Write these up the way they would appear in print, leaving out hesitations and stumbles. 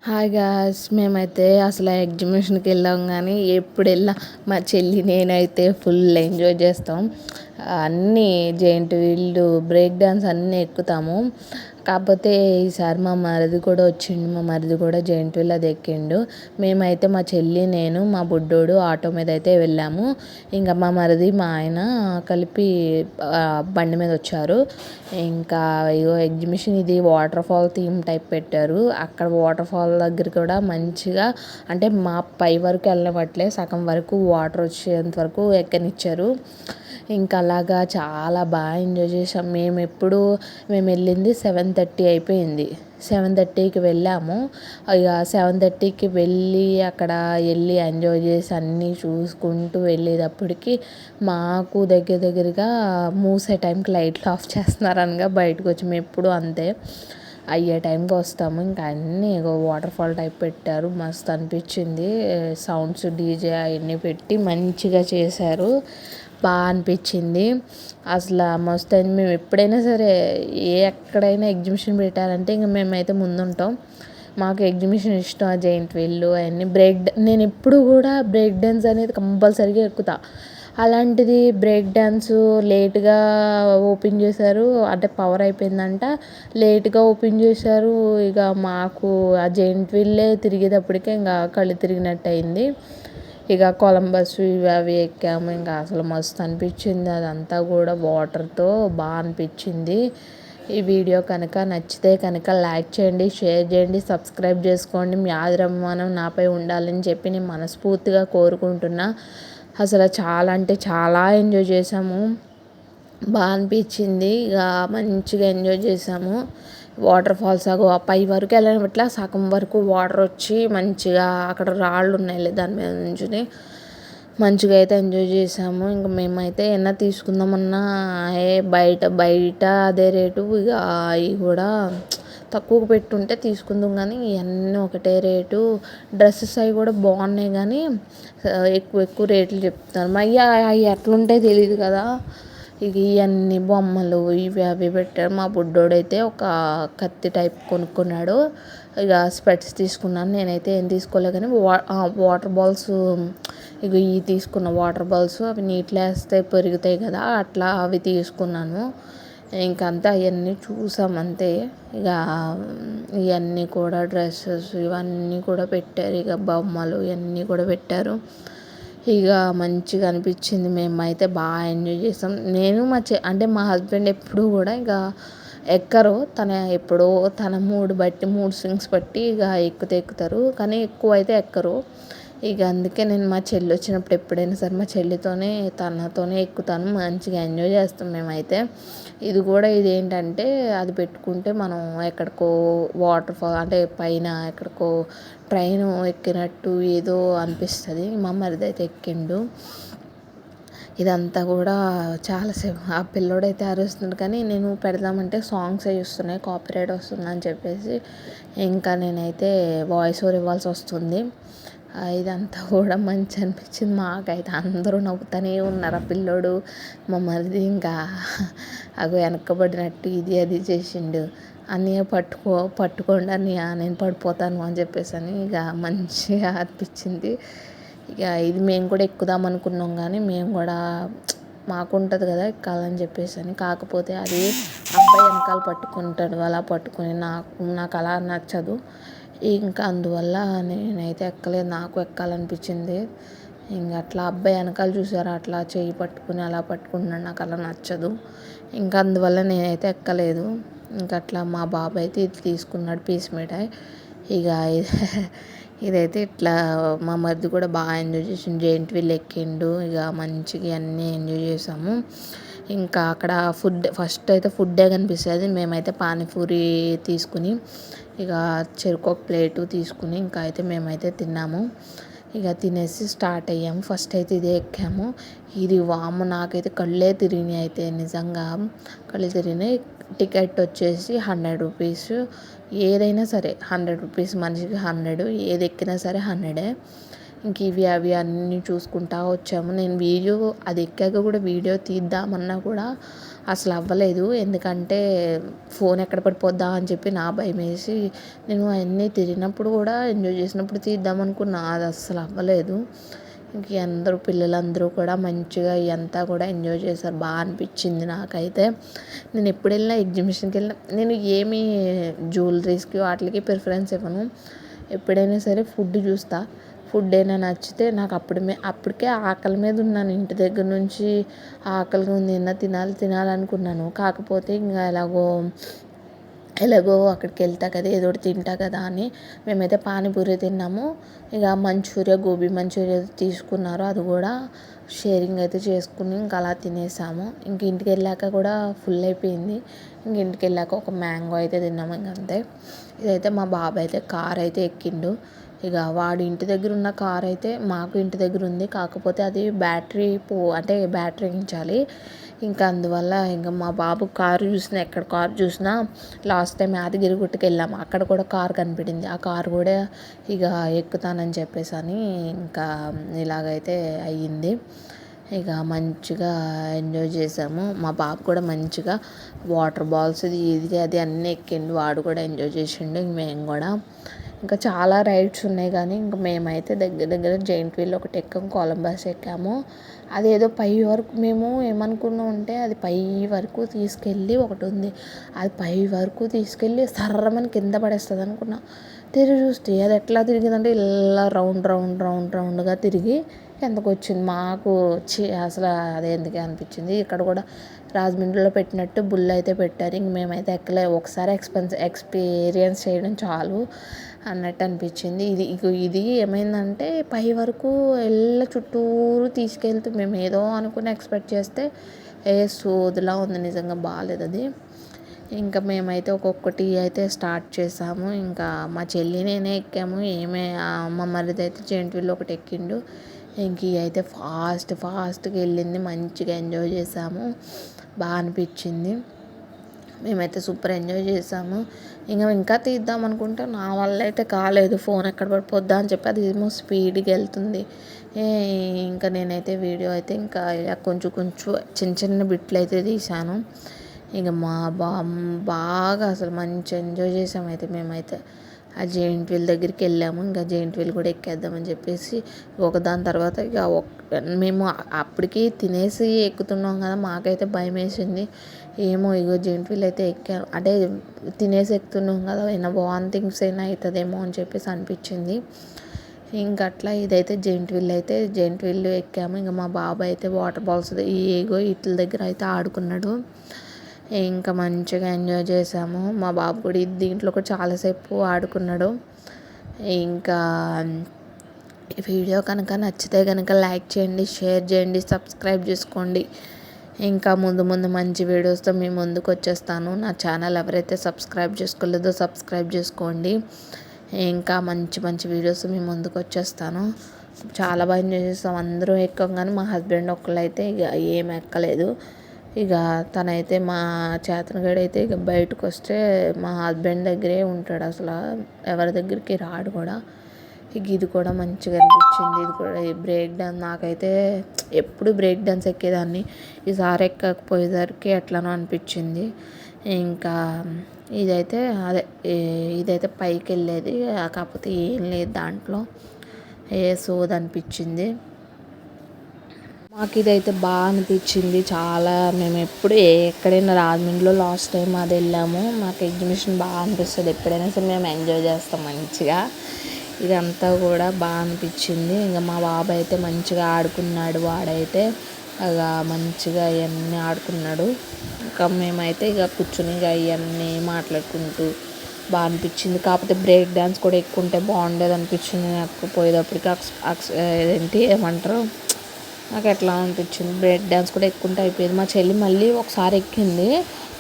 Hi guys, మేమైతే అసలు ఎగ్జిబిషన్కి వెళ్ళాం. కానీ ఎప్పుడు వెళ్ళా మా చెల్లి నేనైతే ఫుల్ ఎంజాయ్ చేస్తాం. అన్నీ జెయింట్ వీళ్ళు, బ్రేక్ డ్యాన్స్ అన్నీ ఎక్కుతాము. కాకపోతే ఈసారి మా మరిది కూడా వచ్చిండు. మా మరిది కూడా జెయింట్ వీల్ అది ఎక్కిండు. మేమైతే మా చెల్లి, నేను, మా బుడ్డోడు ఆటో మీద అయితే వెళ్ళాము. ఇంకా మా మరిది, మా ఆయన కలిపి బండి మీద వచ్చారు. ఇంకా ఇగో ఎగ్జిబిషన్ ఇది వాటర్ ఫాల్ థీమ్ టైప్ పెట్టారు. అక్కడ వాటర్ ఫాల్ దగ్గర కూడా మంచిగా, అంటే మా పై వరకు వెళ్ళవట్లే, సగం వరకు వాటర్ వచ్చేంత వరకు ఎక్కనిచ్చారు. ఇంకా అలాగా చాలా బాగా ఎంజాయ్ చేసాం. మేము వెళ్ళింది 7:30 అయిపోయింది. 7:30కి వెళ్ళాము. ఇక 7:30కి వెళ్ళి ఎంజాయ్ చేసి అన్నీ చూసుకుంటూ వెళ్ళేటప్పటికి మాకు దగ్గరగా మూసే టైంకి లైట్లు ఆఫ్ చేస్తున్నారు అనగా బయటకు వచ్చి మేము ఎప్పుడు అంతే అయ్యే టైంకి వస్తాము. ఇంకా అన్నీ వాటర్ ఫాల్ టైప్ పెట్టారు. మస్తు అనిపించింది. సౌండ్స్ డీజే అవన్నీ పెట్టి మంచిగా చేశారు. బాగా అనిపించింది. అసలు మస్తు అయింది. మేము ఎప్పుడైనా సరే ఎక్కడైనా ఎగ్జిబిషన్ పెట్టాలంటే ఇంక మేమైతే ముందుంటాం. మాకు ఎగ్జిబిషన్ ఇష్టం. ఆ జెయింట్ వీళ్ళు అవన్నీ నేను ఎప్పుడు కూడా బ్రేక్ డ్యాన్స్ అనేది కంపల్సరీగా ఎక్కుతా. అలాంటిది బ్రేక్ డ్యాన్స్ లేట్గా ఓపెన్ చేశారు. అంటే పవర్ అయిపోయిందంట, లేట్గా ఓపెన్ చేశారు. ఇక మాకు ఆ జెయింట్ వీల్లే తిరిగేటప్పటికే ఇంకా కళ్ళు తిరిగినట్టు అయింది. ఇక కొలంబస్ ఇవి అవి ఎక్కాము. ఇంకా అసలు మస్తు అనిపించింది. అదంతా కూడా వాటర్తో బాగా అనిపించింది. ఈ వీడియో కనుక నచ్చితే కనుక లైక్ చేయండి, షేర్ చేయండి, సబ్స్క్రైబ్ చేసుకోండి. మీ ఆదరాభిమానం నాపై ఉండాలని చెప్పి నేను మనస్ఫూర్తిగా కోరుకుంటున్నా. అసలు చాలా అంటే చాలా ఎంజాయ్ చేసాము. బాగా అనిపించింది. ఇక మంచిగా ఎంజాయ్ చేసాము. వాటర్ ఫాల్స్ ఆ పై వరకు వెళ్ళినట్ల సగం వరకు వాటర్ వచ్చి మంచిగా అక్కడ రాళ్ళు ఉన్నాయి, దాని మీద నుంచి మంచిగా అయితే ఎంజాయ్ చేసాము. ఇంకా మేమైతే ఏమన్నా తీసుకుందామన్నా బయట అదే రేటు. ఇక అవి కూడా తక్కువకు పెట్టుంటే తీసుకుందాం, కానీ ఇవన్నీ ఒకటే రేటు. డ్రెస్సెస్ అవి కూడా బాగున్నాయి, కానీ ఎక్కువ రేట్లు చెప్తున్నారు. మరి అవి ఎట్లుంటాయి తెలియదు కదా. ఇక ఇవన్నీ బొమ్మలు ఇవి అవి పెట్టారు. మా బుడ్డోడైతే ఒక కత్తి టైప్ కొనుక్కున్నాడు. ఇక స్పెట్స్ తీసుకున్నాను. నేనైతే ఏం తీసుకోలే, కానీ వాటర్ బాల్స్, ఇక ఇవి తీసుకున్న వాటర్ బాల్స్, అవి నీటిలో వేస్తే పెరుగుతాయి కదా, అట్లా అవి తీసుకున్నాను. ఇంకంతా అవన్నీ చూసామంతే. ఇక ఇవన్నీ కూడా డ్రెస్సెస్ ఇవన్నీ కూడా పెట్టారు. ఇక బొమ్మలు ఇవన్నీ కూడా పెట్టారు. ఇక మంచిగా అనిపించింది. మేమైతే బాగా ఎంజాయ్ చేసాం. నేను అంటే మా హస్బెండ్ ఎప్పుడూ కూడా ఇక ఎక్కరు. తన మూడ్ స్వింగ్స్ బట్టి ఇక ఎక్కుతారు, కానీ ఎక్కువ అయితే ఎక్కరు. ఇక అందుకే నేను మా చెల్లి వచ్చినప్పుడు ఎప్పుడైనా సరే మా చెల్లితోనే తనతోనే ఎక్కుతాను. మంచిగా ఎంజాయ్ చేస్తాం మేమైతే. ఇదేంటంటే అది పెట్టుకుంటే మనం ఎక్కడికో వాటర్ ఫాల్ అంటే పైన ఎక్కడికో ట్రైన్ ఎక్కినట్టు ఏదో అనిపిస్తుంది. మా మరిది అయితే ఎక్కిండు. ఇదంతా కూడా చాలాసేపు ఆ పిల్లోడైతే అరుస్తున్నాడు, కానీ నేను పెడదామంటే సాంగ్స్ అవి వస్తున్నాయి, కాపీరైట్ వస్తుందని చెప్పేసి ఇంకా నేనైతే వాయిస్ ఓవర్ ఇవ్వాల్సి వస్తుంది. ఇదంతా కూడా మంచి అనిపించింది మాకైతే. అందరూ నవ్వుతూనే ఉన్నారు. ఆ పిల్లోడు మా మరిది ఇంకా వెనక్కబడినట్టు ఇది అది చేసిండు. అన్నయ్య పట్టుకోండి అన్నయ్య, నేను పడిపోతాను అని చెప్పేసి అని ఇక మంచిగా అనిపించింది. ఇక ఇది మేము కూడా ఎక్కుదాం అనుకున్నాం, కానీ మేము కూడా మాకు ఉంటుంది కదా ఎక్కాలని చెప్పేసి అని. కాకపోతే అది అబ్బాయి వెనకాల పట్టుకుంటాడు, అలా పట్టుకుని నాకు అలా నచ్చదు. ఇంకా అందువల్ల నేనైతే ఎక్కలేదు. నాకు ఎక్కాలనిపించింది. ఇంకా అట్లా అబ్బాయి వెనకాల చూసారా, అట్లా చేయి పట్టుకుని అలా పట్టుకుంటున్నాడు, నాకు అలా నచ్చదు. ఇంకా అందువల్ల నేనైతే ఎక్కలేదు. ఇంకా అట్లా మా బాబాయ్ అయితే ఇది తీసుకున్నాడు పీస్ మిఠాయి. ఇక ఇదైతే ఇట్లా మా మరిది కూడా బాగా ఎంజాయ్ చేసిండు. జెయింట్ వీల్ ఎక్కిండు. ఇక మంచిగా అన్నీ ఎంజాయ్ చేసాము. ఇంకా అక్కడ ఫస్ట్ అయితే ఫుడ్డే కనిపిస్తుంది. మేమైతే పానీపూరి తీసుకుని ఇక చెరుకు ఒక ప్లేటు తీసుకుని ఇంకా అయితే మేమైతే తిన్నాము. ఇక తినేసి స్టార్ట్ అయ్యాము. ఫస్ట్ అయితే ఇదే ఎక్కాము. ఇది వాము, నాకైతే కళ్ళే తిరిగినాయి. అయితే నిజంగా కళ్ళు తిరిగినాయి. టికెట్ వచ్చేసి 100 రూపీస్. ఏదైనా సరే 100 రూపీస్, మనిషికి 100. ఏది ఎక్కినా సరే 100. ఇంక ఇవి అవి అన్నీ చూసుకుంటా వచ్చాము. నేను అది ఎక్కాక కూడా వీడియో తీద్దామన్నా కూడా అసలు అవ్వలేదు. ఎందుకంటే ఫోన్ ఎక్కడ పడిపోద్దా అని చెప్పి నా భయమేసి నేను అవన్నీ తిరిగినప్పుడు కూడా ఎంజాయ్ చేసినప్పుడు తీద్దామనుకున్నా, అది అస్సలు అవ్వలేదు. ఇంక అందరూ పిల్లలందరూ కూడా మంచిగా ఇదంతా కూడా ఎంజాయ్ చేశారు. బాగా అనిపించింది నాకైతే. నేను ఎప్పుడు వెళ్ళినా ఎగ్జిబిషన్కి వెళ్ళినా నేను ఏమీ జ్యువెలరీస్కి వాటికి ప్రిఫరెన్స్ ఇవ్వను. ఎప్పుడైనా సరే ఫుడ్ చూస్తా. ఫుడ్ అయినా నచ్చితే నాకు అప్పటికే ఆకలి మీద ఉన్నాను. ఇంటి దగ్గర నుంచి ఆకలిగా ఉంది, తినాలనుకున్నాను. కాకపోతే ఇంకా ఎలాగో అక్కడికి వెళ్తా కదా, ఏదో ఒకటి తింటా కదా అని మేమైతే పానీపూరి తిన్నాము. ఇక గోబీ మంచూరియా తీసుకున్నారు. అది కూడా షేరింగ్ అయితే చేసుకుని ఇంకా అలా తినేసాము. ఇంక ఇంటికి వెళ్ళాక కూడా ఫుల్ అయిపోయింది. ఇంటికి వెళ్ళాక ఒక మ్యాంగో అయితే తిన్నాము. ఇంకంతే. ఇదైతే మా బాబాయ్ అయితే కార్ అయితే ఎక్కిండు. ఇక వాడు ఇంటి దగ్గర ఉన్న కార్ అయితే మాకు ఇంటి దగ్గర ఉంది. కాకపోతే అది బ్యాటరీ ఎక్కించాలి. ఇంకా అందువల్ల ఇంకా మా బాబు ఎక్కడ కారు చూసినా లాస్ట్ టైం యాదగిరిగుట్టకి వెళ్ళాము. అక్కడ కూడా కారు కనిపించింది. ఆ కారు కూడా ఇక ఎక్కుతానని చెప్పేసి అని ఇంకా ఇలాగైతే అయ్యింది. ఇక మంచిగా ఎంజాయ్ చేసాము. మా బాబు కూడా మంచిగా వాటర్ బాల్స్ ఇది అది అన్నీ ఎక్కిండు. వాడు కూడా ఎంజాయ్ చేసిండు. మేము కూడా ఇంకా చాలా రైడ్స్ ఉన్నాయి. కానీ ఇంకా మేమైతే దగ్గర జైంట్ వీల్ ఒకటి ఎక్కాము, కొలంబస్ ఎక్కాము. అదేదో పై వరకు మేము ఏమనుకున్నాం అంటే అది పై వరకు తీసుకెళ్ళి ఒకటి ఉంది, అది పై వరకు తీసుకెళ్ళి సర్రమని కింద పడేస్తుంది అనుకున్నాం. తిరిగి చూస్తే అది ఎట్లా తిరిగిందంటే ఇలా రౌండ్గా తిరిగి కిందకు వచ్చింది. మాకు అసలు అదే ఎందుకే అనిపించింది. ఇక్కడ కూడా రాజమండ్రిలో పెట్టినట్టు బుల్ అయితే పెట్టారు. ఇంక మేమైతే ఎక్కలే. ఒకసారి ఎక్స్పీరియన్స్ చేయడం చాలు అన్నట్టు అనిపించింది. ఇది ఏమైందంటే పై వరకు చుట్టూరు తీసుకెళ్తూ మేము ఏదో అనుకుని ఎక్స్పెక్ట్ చేస్తే సోదిలా ఉంది. నిజంగా బాగాలేదు అది. ఇంకా మేమైతే ఒక్కొక్కటి అయితే స్టార్ట్ చేసాము. ఇంకా మా చెల్లి నేనే ఎక్కాము. మా మరిది అయితే జైంట్ వీల్ ఒకటి ఎక్కిండు. ఇంక అయితే ఫాస్ట్గా వెళ్ళింది. మంచిగా ఎంజాయ్ చేసాము. బాగా అనిపించింది. మేమైతే సూపర్ ఎంజాయ్ చేసాము. ఇంకా తీద్దాం అనుకుంటే నా వల్ల అయితే కాలేదు. ఫోన్ ఎక్కడ పడిపోద్దా అని చెప్పి అది ఏమో స్పీడ్గా వెళ్తుంది. ఇంకా నేనైతే వీడియో అయితే ఇంకా కొంచెం చిన్న బిట్లు అయితే తీసాను. ఇక బాగా అసలు మంచి ఎంజాయ్ చేసాము. అయితే మేమైతే ఆ జైంట్ వీల్ దగ్గరికి వెళ్ళాము. ఇంకా జైంట్ వీల్ కూడా ఎక్కేద్దామని చెప్పేసి ఒకదాని తర్వాత ఇక మేము అప్పటికి తినేసి ఎక్కుతున్నాం కదా, మాకైతే భయం వేసింది. ఏమో జైంట్ వీల్ అయితే ఎక్కాను అంటే తినేసి ఎక్కుతున్నాం కదా, ఏమైనా వామిటింగ్స్ అయినా అవుతుందేమో అని చెప్పేసి అనిపించింది. ఇంకా అట్లా ఇదైతే జైంట్ వీల్ ఎక్కాము. ఇంకా మా బాబాయ్ అయితే వాటర్ బాల్స్ వీటి దగ్గర అయితే ఆడుకున్నాడు. ఇంకా మంచిగా ఎంజాయ్ చేసాము. మా బాబు కూడా దీంట్లో కూడా చాలాసేపు ఆడుకున్నాడు. ఇంకా ఈ వీడియో కనుక నచ్చితే కనుక లైక్ చేయండి, షేర్ చేయండి, సబ్స్క్రైబ్ చేసుకోండి. ఇంకా ముందు మంచి వీడియోస్తో మీ ముందుకు వచ్చేస్తాను. నా ఛానల్ ఎవరైతే సబ్స్క్రైబ్ చేసుకోలేదో సబ్స్క్రైబ్ చేసుకోండి. ఇంకా మంచి వీడియోస్ మీ ముందుకు వచ్చేస్తాను. చాలా బాగా ఎంజాయ్ చేస్తాం. అందరూ ఎక్కాం కానీ మా హస్బెండ్ ఒక్కళ్ళైతే ఇక ఏం ఎక్కలేదు. ఇక తనైతే మా చేతనగాడు అయితే ఇక బయటకు వస్తే మా హస్బెండ్ దగ్గరే ఉంటాడు. అసలు ఎవరి దగ్గరికి రాడు కూడా. ఇక ఇది కూడా మంచిగా అనిపించింది. ఇది కూడా బ్రేక్ డాన్స్ నాకైతే ఎప్పుడు బ్రేక్ డాన్స్ ఎక్కేదాన్ని, ఈసారి ఎక్కకపోయేసరికి ఎట్లనో అనిపించింది. ఇంకా ఇదైతే పైకి వెళ్ళేది, కాకపోతే ఏం లేదు దాంట్లో, సోది అనిపించింది. మాకు ఇదైతే బాగా అనిపించింది చాలా. మేము ఎక్కడైనా రాజమండ్రిలో లాస్ట్ టైం అది వెళ్ళాము. మాకు ఎగ్జిబిషన్ బాగా అనిపిస్తుంది. ఎప్పుడైనా సరే మేము ఎంజాయ్ చేస్తాం మంచిగా. ఇదంతా కూడా బాగా అనిపించింది. ఇంకా మా బాబు అయితే మంచిగా ఆడుకున్నాడు. వాడైతే ఇక మంచిగా ఇవన్నీ ఆడుకున్నాడు. ఇంకా మేమైతే ఇక కూర్చుని ఇవన్నీ మాట్లాడుకుంటూ బాగా అనిపించింది. కాకపోతే బ్రేక్ డ్యాన్స్ కూడా ఎక్కువ ఉంటే బాగుండేది అనిపించింది నాకు. పోయేటప్పటికి ఏమంటారు, నాకు ఎట్లా అనిపించింది, బ్రేక్ డ్యాన్స్ కూడా ఎక్కువ ఉంటే అయిపోయేది. మా చెల్లి మళ్ళీ ఒకసారి ఎక్కింది.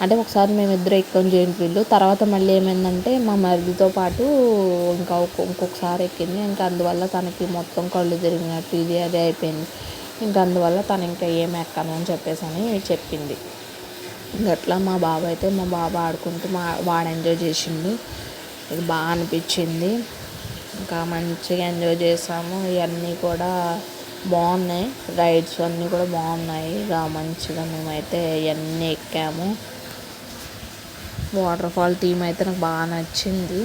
అంటే ఒకసారి మేమిద్దరు ఎక్కాం జైంట్ వీల్. తర్వాత మళ్ళీ ఏమైందంటే మా మరిదితో పాటు ఇంకొకసారి ఎక్కింది. ఇంకా అందువల్ల తనకి మొత్తం కళ్ళు తిరిగినట్టు ఇది అదే అయిపోయింది. ఇంకా అందువల్ల తను ఇంకా ఏం ఎక్కాను అని చెప్పేసి అని చెప్పింది. అట్లా మా బాబు ఆడుకుంటూ వాడు ఎంజాయ్ చేసిండు. ఇది బాగా అనిపించింది. ఇంకా మంచిగా ఎంజాయ్ చేసాము. ఇవన్నీ కూడా బాగున్నాయి, రైడ్స్ అన్నీ కూడా బాగున్నాయి. ఇక మంచిగా మేమైతే ఇవన్నీ ఎక్కాము. వాటర్ ఫాల్ థీమ్ అయితే నాకు బాగా నచ్చింది.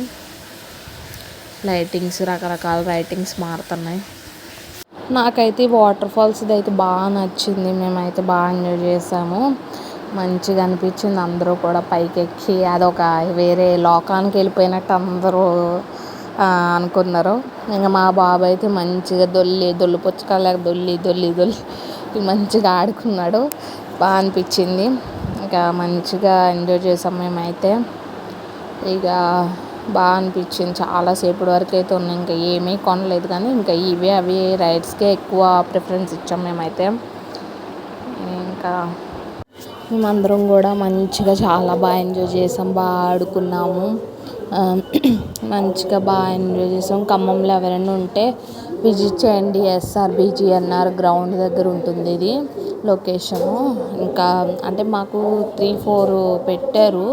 లైటింగ్స్, రకరకాల లైటింగ్స్ మారుతున్నాయి. నాకైతే వాటర్ ఫాల్స్ది అయితే బాగా నచ్చింది. మేమైతే బాగా ఎంజాయ్ చేసాము. మంచిగా అనిపించింది. అందరూ కూడా పైకి ఎక్కి అదొక వేరే లోకానికి వెళ్ళిపోయినట్టు అందరూ అనుకున్నారు. ఇంకా మా బాబు అయితే మంచిగా దొల్లి పుచ్చకాయలాగా దొల్లి మంచిగా ఆడుకున్నాడు. బాగా అనిపించింది. ఇంకా మంచిగా ఎంజాయ్ చేసాం మేమైతే. ఇక బాగా అనిపించింది. చాలాసేపటి వరకు అయితే ఉన్నాయి. ఇంకా ఏమీ కొనలేదు, కానీ ఇంకా అవి రైడ్స్కే ఎక్కువ ప్రిఫరెన్స్ ఇచ్చాం మేమైతే. ఇంకా మేమందరం కూడా మంచిగా చాలా బాగా ఎంజాయ్ చేసాం, బాగా ఆడుకున్నాము. మంచిగా బాగా ఎంజాయ్ చేసాం. ఖమ్మంలో ఎవరైనా ఉంటే విజిట్ చేయండి. SRBGNR గ్రౌండ్ దగ్గర ఉంటుంది ఇది లొకేషను. ఇంకా అంటే మాకు 3-4 పెట్టారు.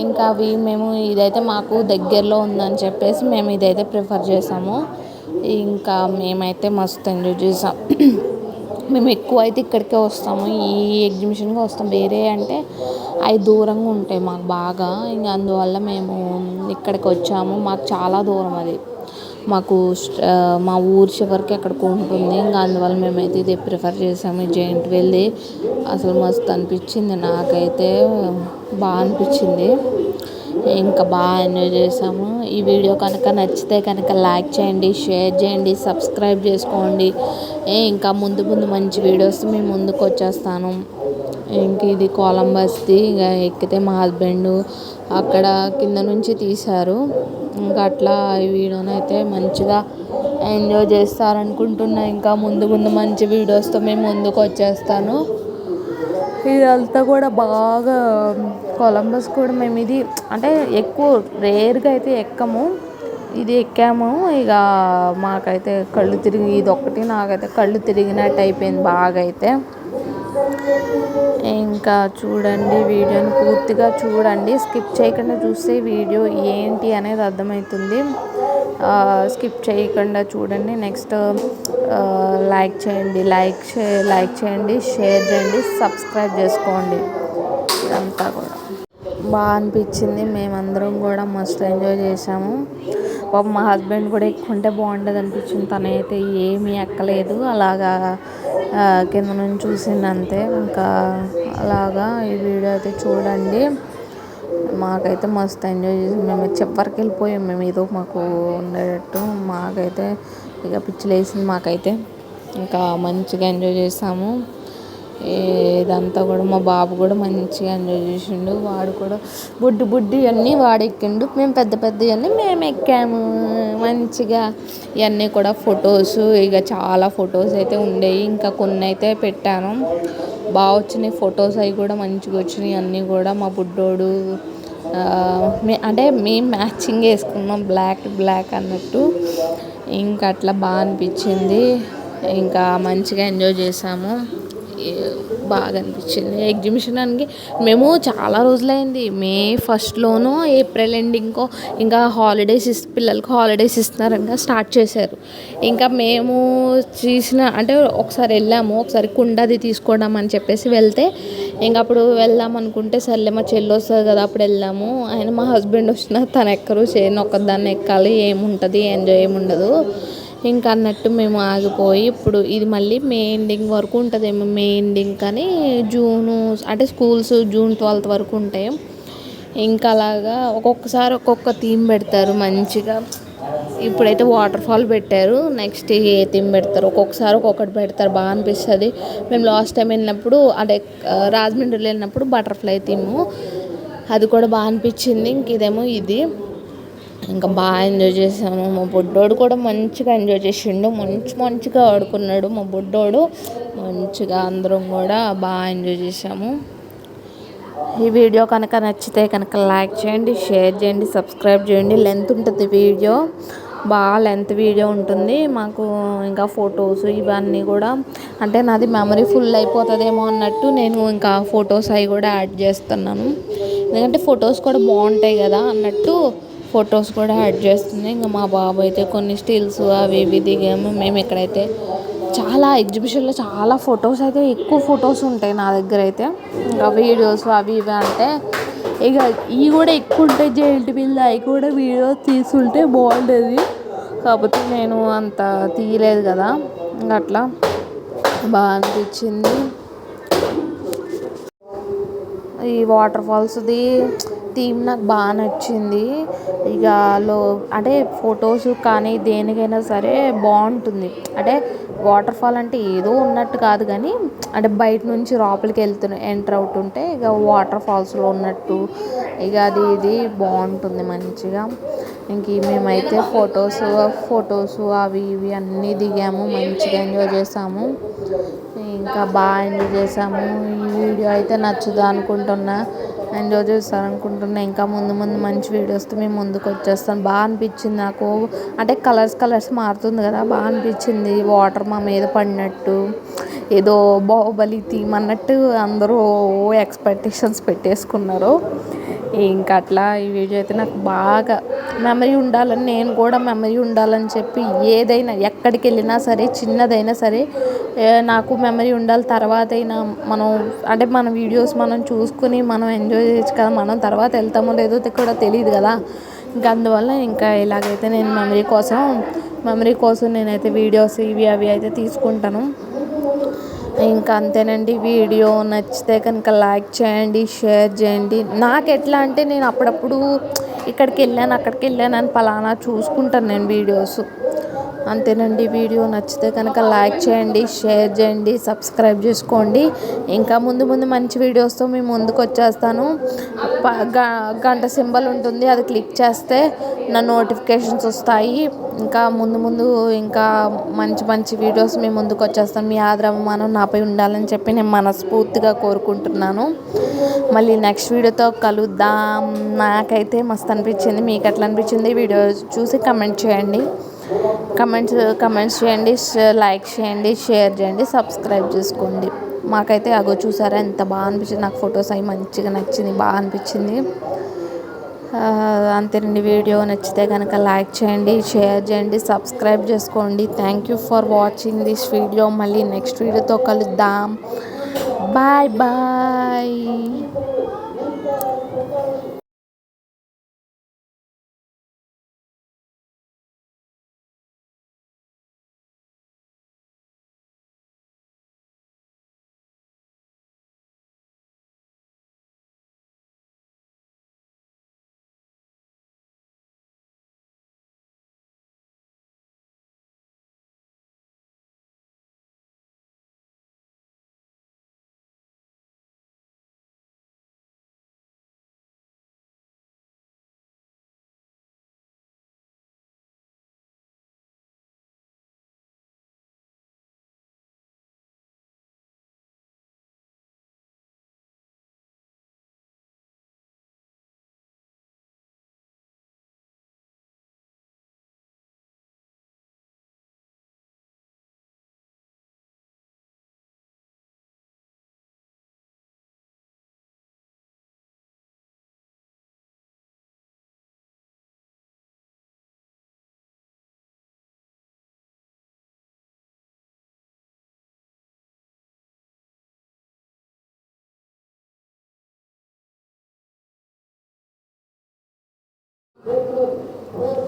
ఇంకా అవి మేము ఇదైతే మాకు దగ్గరలో ఉందని చెప్పేసి మేము ఇదైతే ప్రిఫర్ చేసాము. ఇంకా మేమైతే మస్తు ఎంజాయ్ చేసాం. మేము ఎక్కువ అయితే ఇక్కడికే వస్తాము, ఈ ఎగ్జిబిషన్కి వస్తాం. వేరే అంటే అవి దూరంగా ఉంటాయి మాకు బాగా. ఇంకా అందువల్ల మేము ఇక్కడికి వచ్చాము. మాకు చాలా దూరం అది. మాకు మా ఊరు చివరికి అక్కడికి ఉంటుంది. ఇంకా అందువల్ల మేమైతే ఇది ప్రిఫర్ చేసాము. జైంట్ వీల్ది అసలు మస్తు అనిపించింది. నాకైతే బాగా అనిపించింది. ఇంకా బాగా ఎంజాయ్ చేసాము. ఈ వీడియో కనుక నచ్చితే కనుక లైక్ చేయండి, షేర్ చేయండి, సబ్స్క్రైబ్ చేసుకోండి. ఇంకా ముందు మంచి వీడియోస్ మేము ముందుకు వచ్చేస్తాను. ఇంక ఇది కొలంబస్ది. ఇంకా ఎక్కితే మా హస్బెండ్ అక్కడ కింద నుంచి తీశారు. ఇంకా అట్లా ఈ వీడియోనైతే మంచిగా ఎంజాయ్ చేస్తారనుకుంటున్నా. ఇంకా ముందు మంచి వీడియోస్తో మేము ముందుకు వచ్చేస్తాను. ఇదంతా కూడా బాగా కొలంబస్ కూడా మేము ఇది అంటే ఎక్కువ రేర్గా అయితే ఎక్కము. ఇది ఎక్కాము. ఇక మాకైతే కళ్ళు తిరిగి ఇది ఒక్కటి నాకైతే కళ్ళు తిరిగినట్టు అయిపోయింది బాగా అయితే. ఇంకా చూడండి, వీడియోని పూర్తిగా చూడండి. స్కిప్ చేయకుండా చూస్తే వీడియో ఏంటి అనేది అర్థమవుతుంది. స్కిప్ చేయకుండా చూడండి. నెక్స్ట్ లైక్ చేయండి, షేర్ చేయండి, సబ్స్క్రైబ్ చేసుకోండి. ఇదంతా కూడా బాగా అనిపించింది. మేమందరం కూడా మస్తు ఎంజాయ్ చేసాము. పాపం మా హస్బెండ్ కూడా ఎక్కుంటే బాగుంటుంది అనిపించింది. తనైతే ఏమీ ఎక్కలేదు, అలాగా కింద నుంచి చూసింది అంతే. ఇంకా అలాగా ఈ వీడియో అయితే చూడండి. మాకైతే మస్తు ఎంజాయ్ చేసాం. మేము చివరికి వెళ్ళిపోయాం. మేము ఏదో మాకు ఉండేటట్టు మాకైతే ఇక పిచ్చిలేసింది మాకైతే. ఇంకా మంచిగా ఎంజాయ్ చేసాము. ఇదంతా కూడా మా బాబు కూడా మంచిగా ఎంజాయ్ చేసిండు. వాడు కూడా బుడ్డి అన్నీ వాడు ఎక్కిండు. మేము పెద్దవన్నీ మేము ఎక్కాము మంచిగా. ఇవన్నీ కూడా ఫొటోస్, ఇక చాలా ఫొటోస్ అయితే ఉండేవి. ఇంకా కొన్ని అయితే పెట్టాను, బాగా వచ్చినాయి ఫొటోస్. అవి కూడా మంచిగా వచ్చినాయి. అన్నీ కూడా మా బుడ్డోడు అంటే మేము మ్యాచింగ్ వేసుకున్నాం, బ్లాక్ అన్నట్టు. ఇంకా అట్లా బాగా అనిపించింది. ఇంకా మంచిగా ఎంజాయ్ చేసాము. బాగా అనిపించింది ఎగ్జిబిషన్కి. మేము చాలా రోజులైంది, మే 1 ఏప్రిల్ ఎండింగ్కో ఇంకా పిల్లలకి హాలిడేస్ ఇస్తున్నారంగా స్టార్ట్ చేశారు. ఇంకా మేము అంటే ఒకసారి వెళ్ళాము, ఒకసారి కుండది తీసుకోవడం అని చెప్పేసి వెళ్తే, ఇంక అప్పుడు వెళ్దాం అనుకుంటే సర్లే మా చెల్లి వస్తుంది కదా అప్పుడు వెళ్దాము. ఆయన మా హస్బెండ్ వచ్చినా తను ఎక్కరు, చేయను ఒక్కదాన్ని ఎక్కాలి, ఏముంటుంది ఎంజాయ్ ఏముండదు ఇంకా అన్నట్టు మేము ఆగిపోయి. ఇప్పుడు ఇది మళ్ళీ మే ఎండింగ్ వరకు ఉంటుందేమో. మే ఎండింగ్ కానీ జూను అంటే స్కూల్స్ June 12 వరకు ఉంటాయి. ఇంకా అలాగా ఒక్కొక్కసారి ఒక్కొక్క థీమ్ పెడతారు మంచిగా. ఇప్పుడైతే వాటర్ ఫాల్ పెట్టారు, నెక్స్ట్ ఏ థీమ్ పెడతారు, ఒక్కొక్కసారి ఒక్కొక్కటి పెడతారు. బాగా అనిపిస్తుంది. మేము లాస్ట్ టైం వెళ్ళినప్పుడు అంటే రాజమండ్రిలో వెళ్ళినప్పుడు బటర్ఫ్లై థీము, అది కూడా బాగా అనిపించింది. ఇంక ఇదేమో ఇది. ఇంకా బాగా ఎంజాయ్ చేసాము. మా బుడ్డోడు కూడా మంచిగా ఎంజాయ్ చేసిండు, మంచిగా ఆడుకున్నాడు మా బుడ్డోడు మంచిగా. అందరం కూడా బాగా ఎంజాయ్ చేసాము. ఈ వీడియో కనుక నచ్చితే కనుక లైక్ చేయండి, షేర్ చేయండి, సబ్స్క్రైబ్ చేయండి. లెంత్ ఉంటుంది వీడియో, బాగా లెంత్ వీడియో ఉంటుంది మాకు. ఇంకా ఫొటోస్ ఇవన్నీ కూడా అంటే నాది మెమరీ ఫుల్ అయిపోతుందేమో అన్నట్టు నేను ఇంకా ఫొటోస్ అవి కూడా యాడ్ చేస్తున్నాను. ఎందుకంటే ఫొటోస్ కూడా బాగుంటాయి కదా అన్నట్టు ఫొటోస్ కూడా యాడ్ చేస్తుంది. ఇంకా మా బాబు అయితే కొన్ని స్టిల్స్ అవి ఇవి దిగాము. మేము ఇక్కడైతే చాలా ఎగ్జిబిషన్లో చాలా ఫొటోస్ అయితే ఎక్కువ ఫొటోస్ ఉంటాయి నా దగ్గర అయితే. ఇంకా వీడియోస్ అవి ఇవి అంటే ఇక ఇవి కూడా ఎక్కువ ఉంటాయి. జెయింట్ వీల్ అవి కూడా వీడియో తీసుంటే బాగుండేది, కాకపోతే నేను అంత తీయలేదు కదా. ఇంకా అట్లా బాగా అనిపించింది. ఈ వాటర్ ఫాల్స్ది థీమ్ నాకు బాగా నచ్చింది. ఇక అంటే ఫొటోస్ కానీ దేనికైనా సరే బాగుంటుంది. అంటే వాటర్ ఫాల్ అంటే ఏదో ఉన్నట్టు కాదు కానీ అంటే బయట నుంచి లోపలికి ఎంటర్ అవుతుంటే ఇక వాటర్ ఫాల్స్లో ఉన్నట్టు ఇక అది ఇది బాగుంటుంది మంచిగా. ఇంక మేమైతే ఫొటోస్ అవి ఇవి అన్నీ దిగాము, మంచిగా ఎంజాయ్ చేసాము. ఇంకా బాగా ఎంజాయ్ చేసాము. ఈ వీడియో అయితే నచ్చుదా అనుకుంటున్నా, ఎంజాయ్ చేస్తారనుకుంటున్నా. ఇంకా ముందు మంచి వీడియోస్తో మేము ముందుకు వచ్చేస్తాను. బాగా అనిపించింది నాకు. అంటే కలర్స్ మారుతుంది కదా, బాగా అనిపించింది. వాటర్ మా మీద పడినట్టు ఏదో బాహుబలి థీమ్ అన్నట్టు అందరూ ఎక్స్పెక్టేషన్స్ పెట్టేసుకున్నారు. ఇంకా అట్లా ఈ వీడియో అయితే నాకు బాగా మెమరీ ఉండాలని, నేను కూడా మెమరీ ఉండాలని చెప్పి ఏదైనా ఎక్కడికి వెళ్ళినా సరే చిన్నదైనా సరే నాకు మెమరీ ఉండాలి. తర్వాత అయినా మనం అంటే మన వీడియోస్ మనం చూసుకుని మనం ఎంజాయ్ చేయొచ్చు కదా. మనం తర్వాత వెళ్తామో లేదో కూడా తెలియదు కదా. ఇంకా అందువల్ల ఇంకా ఇలాగైతే నేను మెమరీ కోసం నేనైతే వీడియోస్ ఇవి అవి అయితే తీసుకుంటాను. ఇంకా అంతేనండి. వీడియో నచ్చితే కనుక లైక్ చేయండి, షేర్ చేయండి. నాకు ఎట్లా అంటే నేను అప్పుడప్పుడు అక్కడికి వెళ్ళాను అని పలానా చూసుకుంటాను నేను వీడియోస్. అంతేనండి. వీడియో నచ్చితే కనుక లైక్ చేయండి, షేర్ చేయండి, సబ్స్క్రైబ్ చేసుకోండి. ఇంకా ముందు మంచి వీడియోస్తో మేము ముందుకు వచ్చేస్తాను. గంట సింబల్ ఉంటుంది, అది క్లిక్ చేస్తే నా నోటిఫికేషన్స్ వస్తాయి. ఇంకా ముందు ఇంకా మంచి వీడియోస్ మేము ముందుకు వచ్చేస్తాను. మీ ఆదరాభిమానం నాపై ఉండాలని చెప్పి నేను మనస్ఫూర్తిగా కోరుకుంటున్నాను. మళ్ళీ నెక్స్ట్ వీడియోతో కలుద్దాం. నాకైతే మస్తు అనిపించింది. మీకు ఎట్లా అనిపించింది వీడియో చూసి కమెంట్ చేయండి. కమెంట్స్ చేయండి, లైక్ చేయండి, షేర్ చేయండి, సబ్స్క్రైబ్ చేసుకోండి. మాకైతే అగో చూసారా ఎంత బాగా అనిపించింది. నాకు ఫొటోస్ అవి మంచిగా నచ్చింది, బాగా అనిపించింది. అంతేనండి. వీడియో నచ్చితే కనుక లైక్ చేయండి, షేర్ చేయండి, సబ్స్క్రైబ్ చేసుకోండి. Thank you for watching this video. మళ్ళీ నెక్స్ట్ వీడియోతో కలుద్దాం. బాయ్.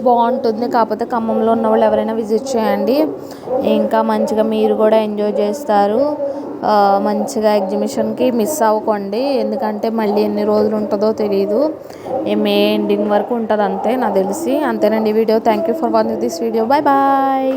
బాగుంటుంది. కాకపోతే ఖమ్మంలో ఉన్న వాళ్ళు ఎవరైనా విజిట్ చేయండి. ఇంకా మంచిగా మీరు కూడా ఎంజాయ్ చేస్తారు. మంచిగా ఎగ్జిబిషన్కి మిస్ అవ్వకండి, ఎందుకంటే మళ్ళీ ఎన్ని రోజులు ఉంటుందో తెలియదు. మే ఎండింగ్ వరకు ఉంటుంది అంతే నాకు తెలిసి. అంతేనండి video. Thank you for watching this video. Bye.